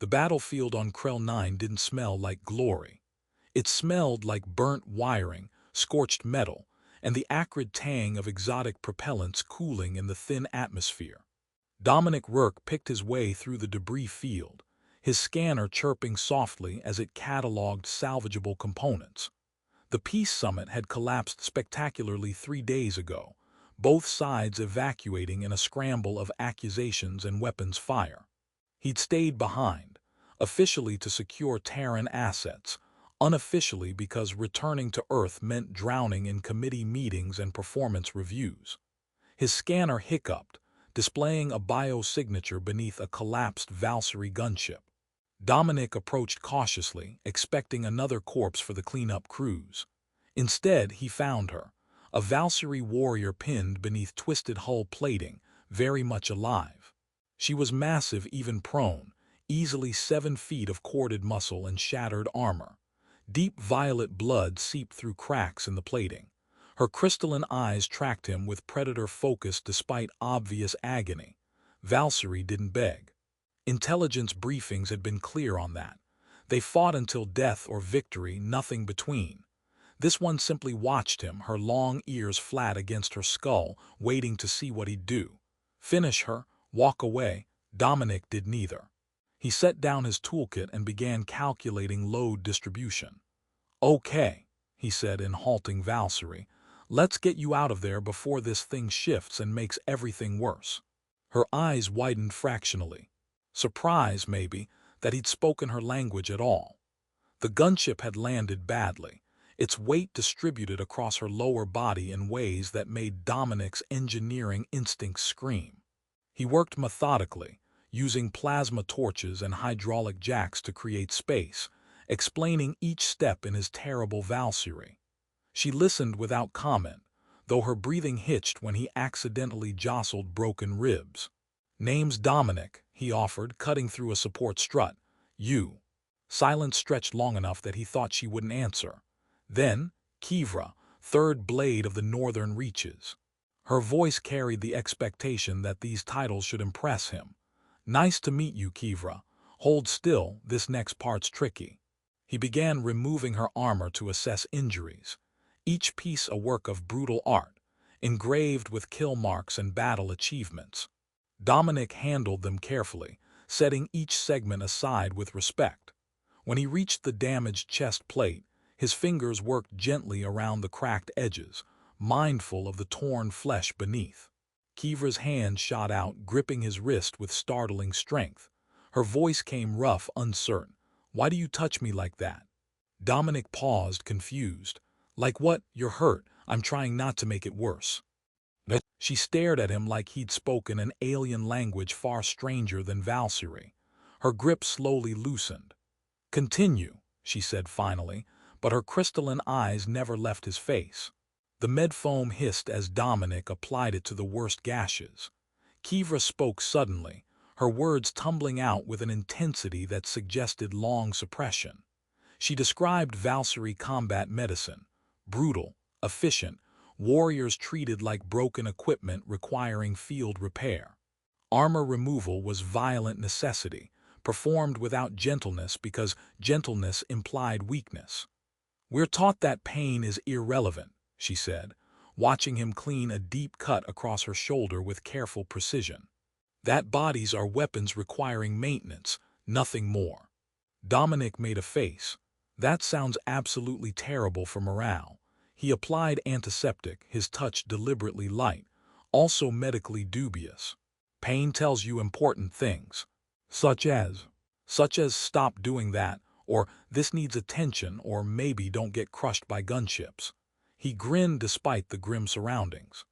The battlefield on Krell 9 didn't smell like glory. It smelled like burnt wiring, scorched metal, and the acrid tang of exotic propellants cooling in the thin atmosphere. Dominic Rourke picked his way through the debris field, his scanner chirping softly as it catalogued salvageable components. The peace summit had collapsed spectacularly 3 days ago, both sides evacuating in a scramble of accusations and weapons fire. He'd stayed behind, officially to secure Terran assets, unofficially because returning to Earth meant drowning in committee meetings and performance reviews. His scanner hiccuped, displaying a biosignature beneath a collapsed Valcyri gunship. Dominic approached cautiously, expecting another corpse for the cleanup cruise. Instead, he found her, a Valcyri warrior pinned beneath twisted hull plating, very much alive. She was massive, even prone, easily 7 feet of corded muscle and shattered armor. Deep violet blood seeped through cracks in the plating. Her crystalline eyes tracked him with predator focus despite obvious agony. Valcyri didn't beg. Intelligence briefings had been clear on that. They fought until death or victory, nothing between. This one simply watched him, her long ears flat against her skull, waiting to see what he'd do. Finish her, walk away. Dominic did neither. He set down his toolkit and began calculating load distribution. "Okay," he said in halting Valcyri, "let's get you out of there before this thing shifts and makes everything worse." Her eyes widened fractionally. Surprise, maybe, that he'd spoken her language at all. The gunship had landed badly, its weight distributed across her lower body in ways that made Dominic's engineering instincts scream. He worked methodically, using plasma torches and hydraulic jacks to create space, explaining each step in his terrible Valcyri. She listened without comment, though her breathing hitched when he accidentally jostled broken ribs. "Name's Dominic," he offered, cutting through a support strut. "You." Silence stretched long enough that he thought she wouldn't answer. Then, Kaevra, third blade of the northern reaches. Her voice carried the expectation that these titles should impress him. "Nice to meet you, Kaevra. Hold still, this next part's tricky." He began removing her armor to assess injuries, each piece a work of brutal art, engraved with kill marks and battle achievements. Dominic handled them carefully, setting each segment aside with respect. When he reached the damaged chest plate, his fingers worked gently around the cracked edges, mindful of the torn flesh beneath. Kaevra's hand shot out, gripping his wrist with startling strength. Her voice came rough, uncertain. "Why do you touch me like that?" Dominic paused, confused. "Like what? You're hurt. I'm trying not to make it worse." She stared at him like he'd spoken an alien language far stranger than Valcyri. Her grip slowly loosened. "Continue," she said finally, but her crystalline eyes never left his face. The medfoam hissed as Dominic applied it to the worst gashes. Kaevra spoke suddenly, her words tumbling out with an intensity that suggested long suppression. She described Valcyri combat medicine: brutal, efficient, warriors treated like broken equipment requiring field repair. Armor removal was violent necessity, performed without gentleness because gentleness implied weakness. "We're taught that pain is irrelevant," she said, watching him clean a deep cut across her shoulder with careful precision. "That bodies are weapons requiring maintenance, nothing more." Dominic made a face. "That sounds absolutely terrible for morale." He applied antiseptic, his touch deliberately light, also medically dubious. "Pain tells you important things. Such as stop doing that, or this needs attention, or maybe don't get crushed by gunships." He grinned despite the grim surroundings.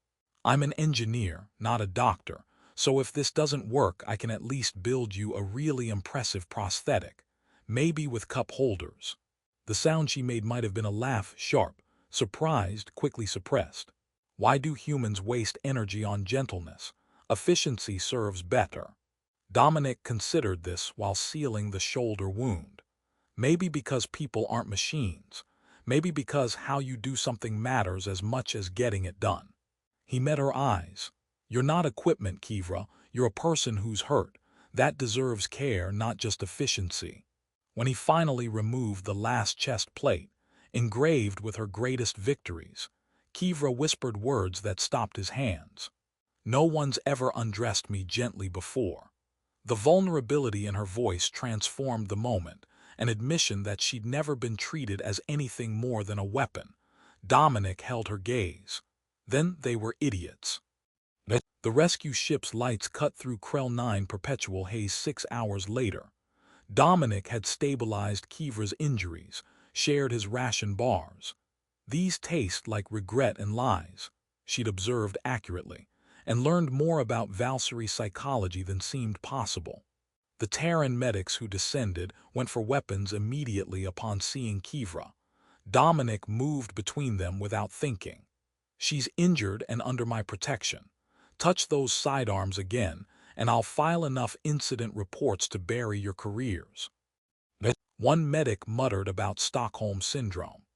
"I'm an engineer, not a doctor, so if this doesn't work I can at least build you a really impressive prosthetic, maybe with cup holders." The sound she made might have been a laugh, sharp, surprised, quickly suppressed. Why do humans waste energy on gentleness? Efficiency serves better. Dominic considered this while sealing the shoulder wound. Maybe because people aren't machines. Maybe because how you do something matters as much as getting it done. He met her eyes. "You're not equipment, Kaevra. You're a person who's hurt. That deserves care, not just efficiency. When he finally removed the last chest plate, engraved with her greatest victories, Kaevra whispered words that stopped his hands. "No one's ever undressed me gently before." The vulnerability in her voice transformed the moment, an admission that she'd never been treated as anything more than a weapon. Dominic held her gaze. Then they were idiots. The rescue ship's lights cut through Krell 9 perpetual haze 6 hours later. Dominic had stabilized Kaevra's injuries, shared his ration bars. "These taste like regret and lies," she'd observed accurately, and learned more about Valcyri psychology than seemed possible. The Terran medics who descended went for weapons immediately upon seeing Kaevra. Dominic moved between them without thinking. "She's injured and under my protection. Touch those sidearms again, and I'll file enough incident reports to bury your careers." One medic muttered about Stockholm Syndrome.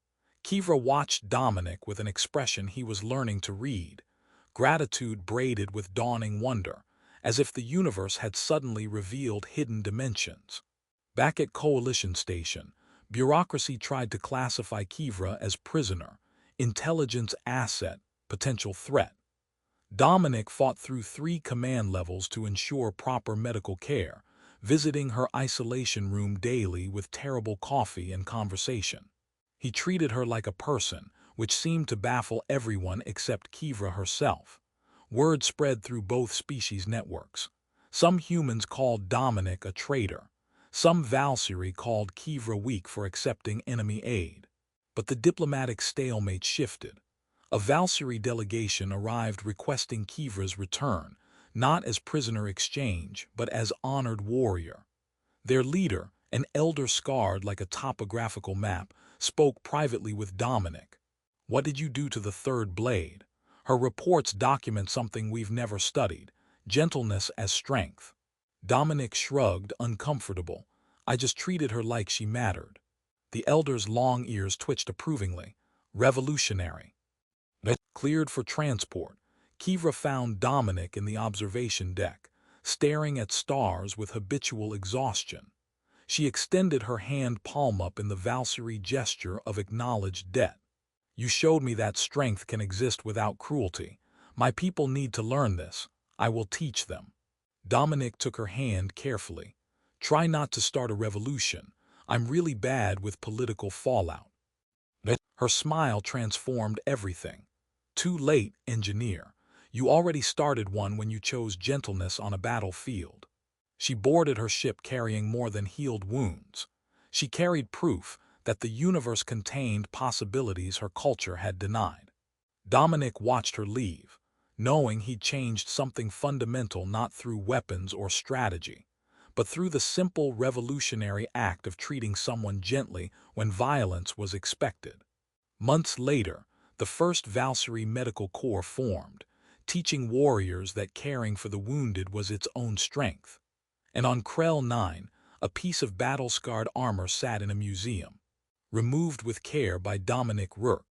Kaevra watched Dominic with an expression he was learning to read, gratitude braided with dawning wonder, as if the universe had suddenly revealed hidden dimensions. Back at Coalition Station, bureaucracy tried to classify Kaevra as prisoner, intelligence asset, potential threat. Dominic fought through 3 command levels to ensure proper medical care, visiting her isolation room daily with terrible coffee and conversation. He treated her like a person, which seemed to baffle everyone except Kaevra herself. Word spread through both species networks. Some humans called Dominic a traitor. Some Valcyri called Kaevra weak for accepting enemy aid. But the diplomatic stalemate shifted. A Valcyri delegation arrived requesting Kaevra's return, not as prisoner exchange, but as honored warrior. Their leader, an elder scarred like a topographical map, spoke privately with Dominic. "What did you do to the third blade? Her reports document something we've never studied, gentleness as strength." Dominic shrugged, uncomfortable. "I just treated her like she mattered." The elder's long ears twitched approvingly. "Revolutionary." Cleared for transport, Kaevra found Dominic in the observation deck, staring at stars with habitual exhaustion. She extended her hand palm up in the Valcyri gesture of acknowledged debt. "You showed me that strength can exist without cruelty. My people need to learn this. I will teach them." Dominic took her hand carefully. "Try not to start a revolution. I'm really bad with political fallout." Her smile transformed everything. "Too late, engineer. You already started one when you chose gentleness on a battlefield." She boarded her ship carrying more than healed wounds. She carried proof that the universe contained possibilities her culture had denied. Dominic watched her leave, knowing he'd changed something fundamental not through weapons or strategy, but through the simple revolutionary act of treating someone gently when violence was expected. Months later, the first Valcyri Medical Corps formed, teaching warriors that caring for the wounded was its own strength. And on Krell 9, a piece of battle-scarred armor sat in a museum, removed with care by Dominic Rourke.